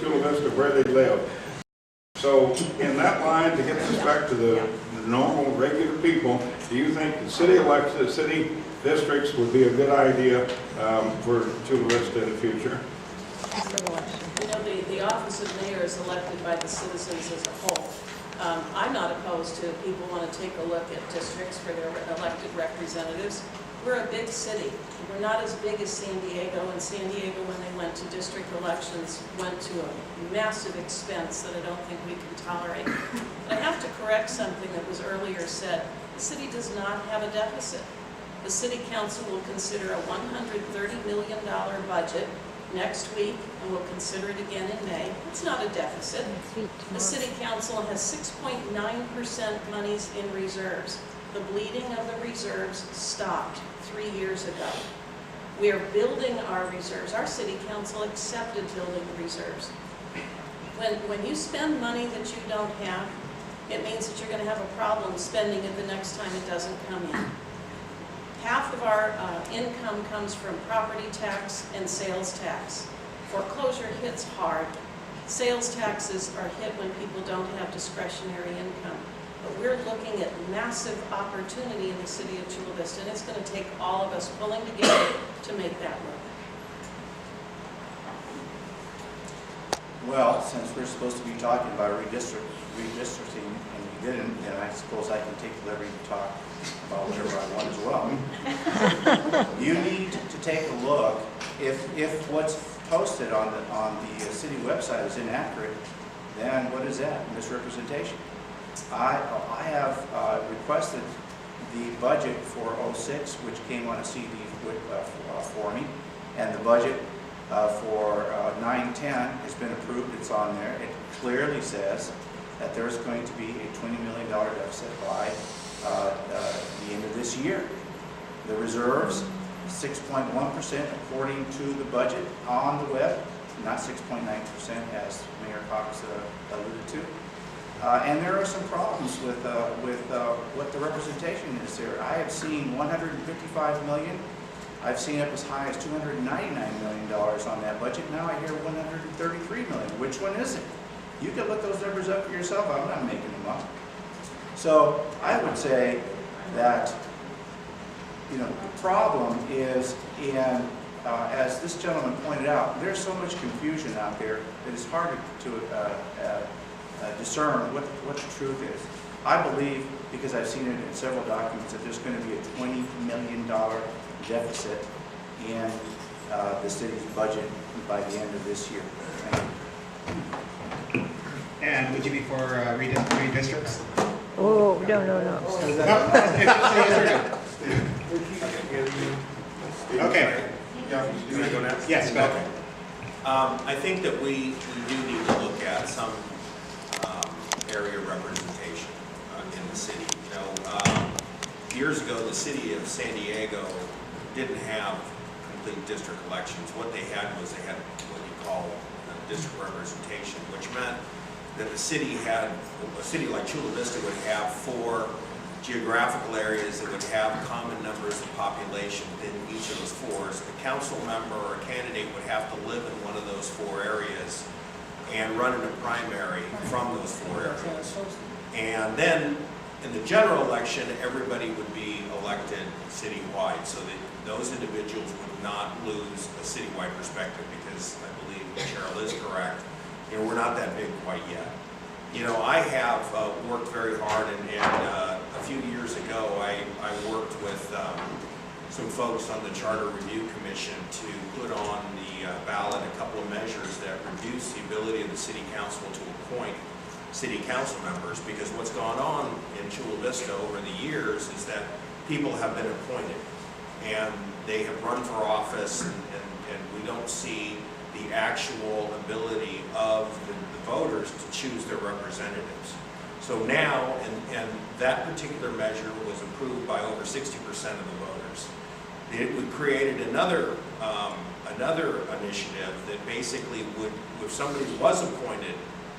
Chula Vista where they live. So in that line, to get this back to the normal, regular people, do you think the city elections, city districts would be a good idea for Chula Vista in the future? You know, the office of mayor is elected by the citizens as a whole. I'm not opposed to if people want to take a look at districts for their elected representatives. We're a big city. We're not as big as San Diego, and San Diego, when they went to district elections, went to a massive expense that I don't think we can tolerate. But I have to correct something that was earlier said. The city does not have a deficit. The city council will consider a $130 million budget next week, and we'll consider it again in May. It's not a deficit. The city council has 6.9% monies in reserves. The bleeding of the reserves stopped 3 years ago. We are building our reserves. Our city council accepted building reserves. When you spend money that you don't have, it means that you're going to have a problem spending it the next time it doesn't come in. Half of our income comes from property tax and sales tax. Foreclosure hits hard. Sales taxes are hit when people don't have discretionary income. But we're looking at massive opportunity in the city of Chula Vista, and it's going to take all of us pulling together to make that work. Well, since we're supposed to be talking about redistricting, and you didn't, then I suppose I can take the liberty to talk about whatever I want as well. You need to take a look. If what's posted on the city website is inaccurate, then what is that? Misrepresentation. I have requested the budget for '06, which came on a CD for me, and the budget for 9-10 has been approved. It's on there. It clearly says that there's going to be a $20 million deficit by the end of this year. The reserves, 6.1% according to the budget on the web, not 6.9% as Mayor Cox alluded to. And there are some problems with what the representation is there. I have seen $155 million. I've seen up as high as $299 million on that budget. Now I hear $133 million. Which one is it? You can look those numbers up for yourself. I'm not making them up. So I would say that, you know, the problem is in, as this gentleman pointed out, there's so much confusion out there that it's hard to discern what the truth is. I believe, because I've seen it in several documents, that there's going to be a $20 million deficit in the city's budget by the end of this year. And would you be for redistricts? Oh, no. Okay. Can I go next? Yes, go ahead. I think that we do need to look at some area representation in the city. You know, years ago, the city of San Diego didn't have complete district elections. What they had was they had what you call district representation, which meant that the city had, a city like Chula Vista would have 4 geographical areas that would have common numbers of population within each of those 4s. The council member or a candidate would have to live in one of those 4 areas and run in a primary from those 4 areas. And then in the general election, everybody would be elected citywide, so that those individuals would not lose a citywide perspective, because I believe Cheryl is correct. You know, we're not that big quite yet. You know, I have worked very hard, and a few years ago, I worked with some folks on the Charter Review Commission to put on the ballot a couple of measures that reduce the ability of the City Council to appoint City Council members, because what's gone on in Chula Vista over the years is that people have been appointed, and they have run for office, and we don't see the actual ability of the voters to choose their representatives. So now, and that particular measure was approved by over 60% of the voters. We created another initiative that basically would, if somebody was appointed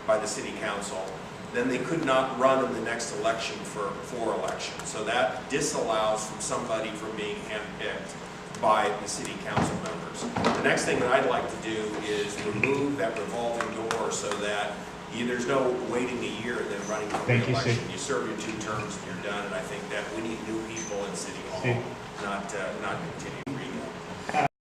by the city council, then they could not run in the next election for elections. So that disallows from somebody from being handpicked by the city council members. The next thing that I'd like to do is remove that revolving door power so that there's no waiting a year and then running for Thank you, re-election. Steve. You serve your 2 terms and you're done, and I think that we need new people in City Hall, Steve. not continue.